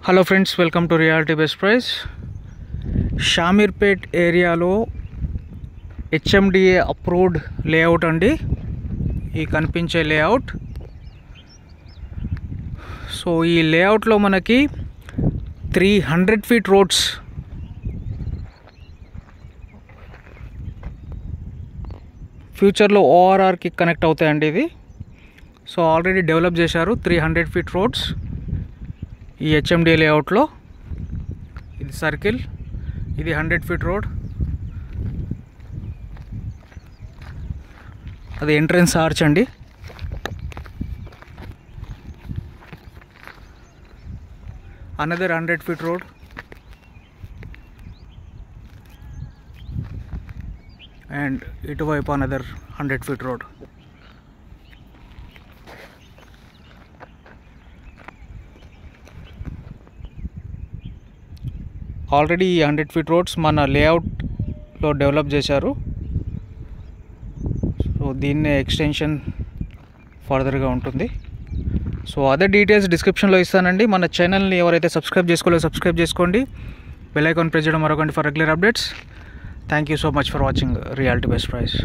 Hello friends, welcome to reality best price. Shamirpet ఏరియాలో HMDA approved layout అండి, ఈ కనిపించే లేఅవుట్. సో ఈ లేఅవుట్లో మనకి 300 ఫీట్ రోడ్స్, ఫ్యూచర్లో ఓఆర్ఆర్కి కనెక్ట్ అవుతాయండి ఇది. సో ఆల్రెడీ డెవలప్ చేశారు 300 ఫీట్ రోడ్స్ ఈ హెచ్ఎండిఏ లేఅవుట్లో. ఇది సర్కిల్, ఇది 100 ఫీట్ రోడ్, అది ఎంట్రన్స్ ఆర్చ్ అండి. అనదర్ 100 ఫీట్ రోడ్, అండ్ ఇటువైపు అనదర్ 100 ఫీట్ రోడ్. ఆల్రెడీ ఈ 100 ఫీట్ రోడ్స్ మన లేఅవుట్లో డెవలప్ చేశారు. సో దీన్నే ఎక్స్టెన్షన్ ఫర్దర్గా ఉంటుంది. సో అదే డీటెయిల్స్ డిస్క్రిప్షన్లో ఇస్తానండి. మన ఛానల్ని ఎవరైతే సబ్స్క్రైబ్ చేసుకోలేదో సబ్స్క్రైబ్ చేసుకోండి, బెల్ ఐకాన్ ప్రెస్ చేయడం మరొకండి for regular updates. Thank you so much for watching reality best price.